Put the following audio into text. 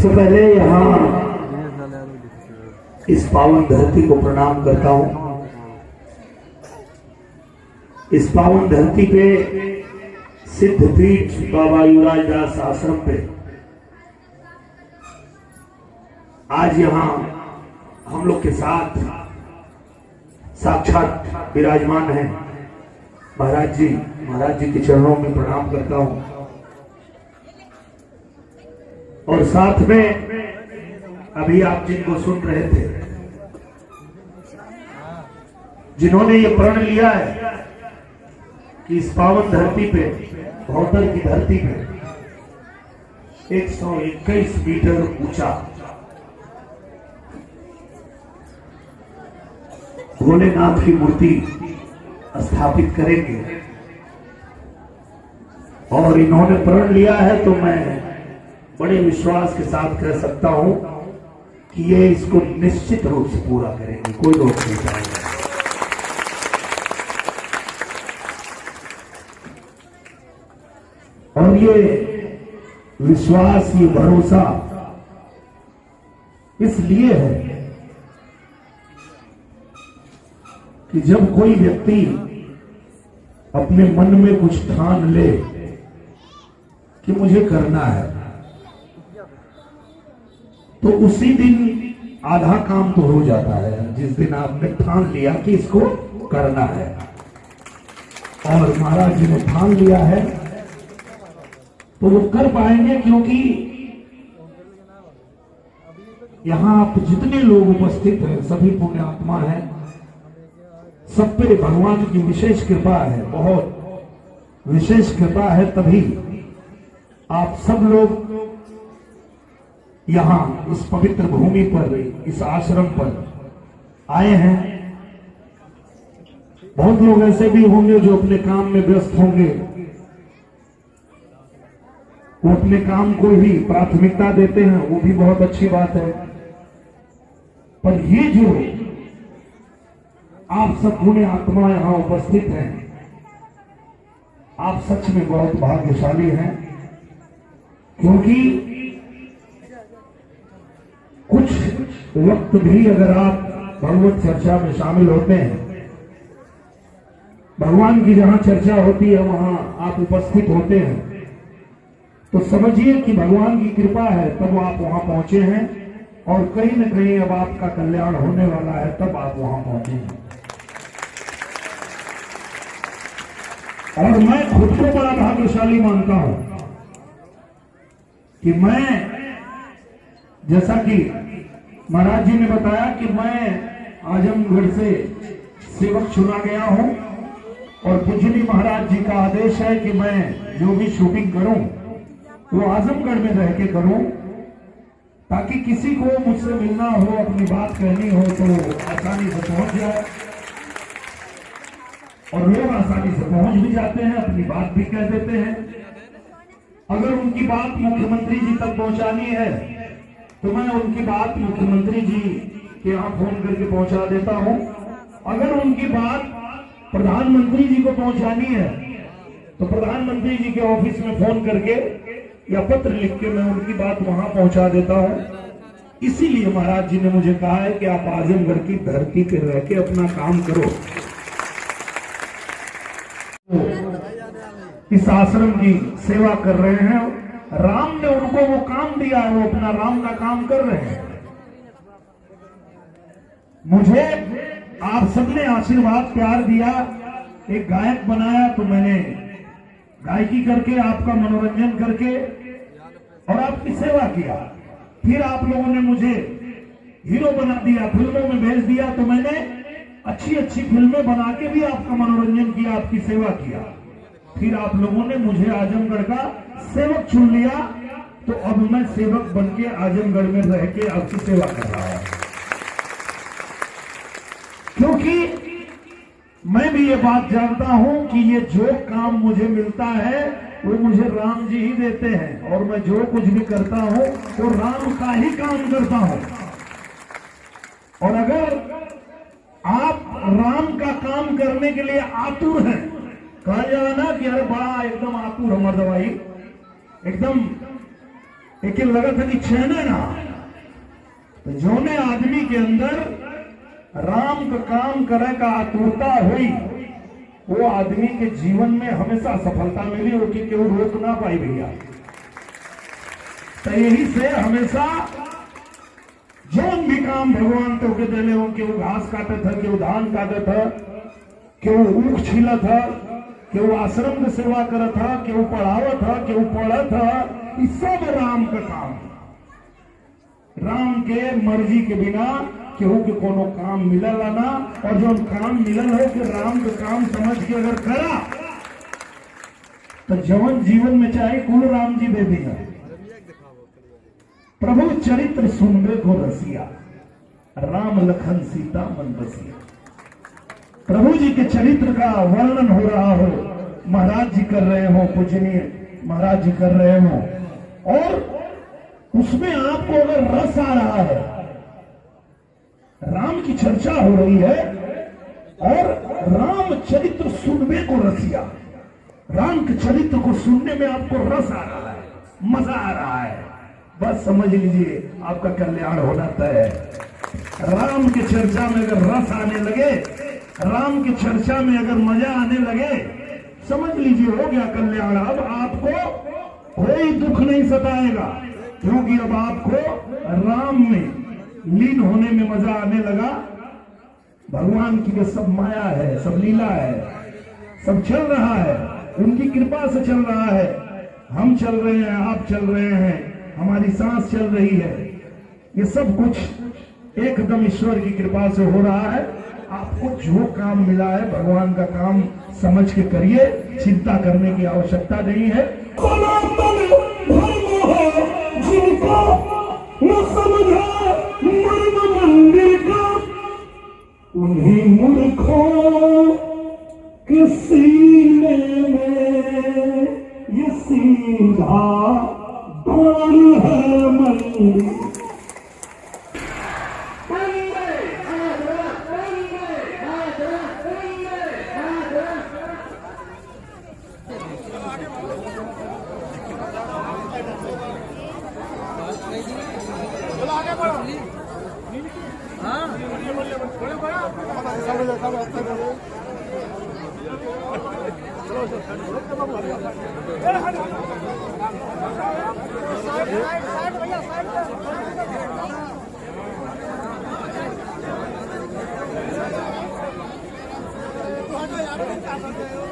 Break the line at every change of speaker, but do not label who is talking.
सबसे पहले यहाँ इस पावन धरती को प्रणाम करता हूँ। इस पावन धरती पे सिद्धपीठ बाबा युवराज दास आश्रम पे आज यहाँ हम लोग के साथ साक्षात विराजमान हैं महाराज जी। महाराज जी के चरणों में प्रणाम करता हूँ और साथ में अभी आप जिनको सुन रहे थे, जिन्होंने ये प्रण लिया है कि इस पावन धरती पे, भौतर की धरती पे 121 मीटर ऊंचा भोलेनाथ की मूर्ति स्थापित करेंगे और इन्होंने प्रण लिया है, तो मैं बड़े विश्वास के साथ कह सकता हूं कि ये इसको निश्चित रूप से पूरा करेंगे, कोई रोक नहीं पाएगा। और ये विश्वास, ये भरोसा इसलिए है कि जब कोई व्यक्ति अपने मन में कुछ ठान ले कि मुझे करना है, तो उसी दिन आधा काम तो हो जाता है। जिस दिन आपने ठान लिया कि इसको करना है, और महाराज जी ने ठान लिया है, तो वो कर पाएंगे, क्योंकि यहां आप जितने लोग उपस्थित हैं सभी पुण्य आत्मा हैं, सब पे भगवान की विशेष कृपा है, बहुत विशेष कृपा है, तभी आप सब लोग यहाँ इस पवित्र भूमि पर, इस आश्रम पर आए हैं। बहुत लोग ऐसे भी होंगे जो अपने काम में व्यस्त होंगे, वो अपने काम को ही प्राथमिकता देते हैं, वो भी बहुत अच्छी बात है। पर ये जो आप सब पुण्य आत्मा यहां उपस्थित हैं, आप सच में बहुत भाग्यशाली हैं, क्योंकि कुछ वक्त भी अगर आप भगवत चर्चा में शामिल होते हैं, भगवान की जहां चर्चा होती है वहां आप उपस्थित होते हैं, तो समझिए कि भगवान की कृपा है, तब आप वहां पहुंचे हैं, और कहीं न कहीं अब आपका कल्याण होने वाला है, तब आप वहां पहुंचे हैं। और मैं खुद को बड़ा भाग्यशाली मानता हूं कि मैं, जैसा कि महाराज जी ने बताया कि मैं आजमगढ़ से सेवक चुना गया हूं, और पूज्यनी महाराज जी का आदेश है कि मैं जो भी शूटिंग करूं वो आजमगढ़ में रह के करूं, ताकि किसी को मुझसे मिलना हो, अपनी बात कहनी हो तो आसानी से पहुंच जाए, और लोग आसानी से पहुंच भी जाते हैं, अपनी बात भी कह देते हैं। अगर उनकी बात मुख्यमंत्री जी तक पहुंचानी है तो मैं उनकी बात मुख्यमंत्री जी के यहाँ फोन करके पहुंचा देता हूं। अगर उनकी बात प्रधानमंत्री जी को पहुंचानी है तो प्रधानमंत्री जी के ऑफिस में फोन करके या पत्र लिख के मैं उनकी बात वहां पहुंचा देता हूं। इसीलिए महाराज जी ने मुझे कहा है कि आप आजमगढ़ की धरती पर रह के अपना काम करो। इस आश्रम की सेवा कर रहे हैं, राम ने उनको वो काम दिया है, वो अपना राम का काम कर रहे हैं। मुझे आप सबने आशीर्वाद प्यार दिया, एक गायक बनाया, तो मैंने गायकी करके, आपका मनोरंजन करके और आपकी सेवा किया। फिर आप लोगों ने मुझे हीरो बना दिया, फिल्मों में भेज दिया, तो मैंने अच्छी अच्छी फिल्में बना के भी आपका मनोरंजन किया, आपकी सेवा किया। फिर आप लोगों ने मुझे आजमगढ़ का सेवक चुन लिया, तो अब मैं सेवक बनके आजमगढ़ में रह के आपकी सेवा कर रहा हूं, क्योंकि मैं भी ये बात जानता हूं कि ये जो काम मुझे मिलता है वो मुझे राम जी ही देते हैं, और मैं जो कुछ भी करता हूं वो राम का ही काम करता हूं। और अगर आप राम का काम करने के लिए आतुर हैं, कहा जाए ना कि अरे बड़ा एकदम आतुर हमारा दवाई, एकदम लेकिन लगा था कि चैन ना, तो जोने आदमी के अंदर राम का काम करे का आतुरता हुई, वो आदमी के जीवन में हमेशा सफलता मिली हो कि केवल रोक ना पाई भैया। तो यही से हमेशा जो भी काम भगवान तो के दिले हो, कि वो घास काटे था, कि वो धान काटे था, कि वो ऊख छीला था, कि वो आश्रम में सेवा करा था, कि वो पढ़ावा था, कि वो पढ़ा था, ये सब राम का काम। राम के मर्जी के बिना केहू के कोनो काम मिलल ना, और जो काम मिलल है कि राम का काम समझ के अगर करा तो जवन जीवन में चाहे कुल राम जी दे दिया। प्रभु चरित्र सुनबे को रसिया, राम लखन सीता मन बसिया। प्रभु जी के चरित्र का वर्णन हो रहा हो, महाराज जी कर रहे हो, पूजनीय महाराज जी कर रहे हो, और उसमें आपको अगर रस आ रहा है, राम की चर्चा हो रही है, और राम चरित्र सुनने को रसिया, राम के चरित्र को सुनने में आपको रस आ रहा है, मजा आ रहा है, बस समझ लीजिए आपका कल्याण होना तय है। राम की चर्चा में अगर रस आने लगे, राम की चर्चा में अगर मजा आने लगे, समझ लीजिए हो गया कल्याण। अब आपको कोई दुख नहीं सताएगा, क्योंकि अब आपको राम में लीन होने में मजा आने लगा। भगवान की जो सब माया है, सब लीला है, सब चल रहा है, उनकी कृपा से चल रहा है। हम चल रहे हैं, आप चल रहे हैं, हमारी सांस चल रही है, ये सब कुछ एकदम ईश्वर की कृपा से हो रहा है। आपको जो काम मिला है भगवान का काम समझ के करिए, चिंता करने की आवश्यकता नहीं है। जिनको न समझा मर्म मंदिर का, उन्हीं मूर्खों के सीने में ये सीधा द्वार है मंदिर।
भैया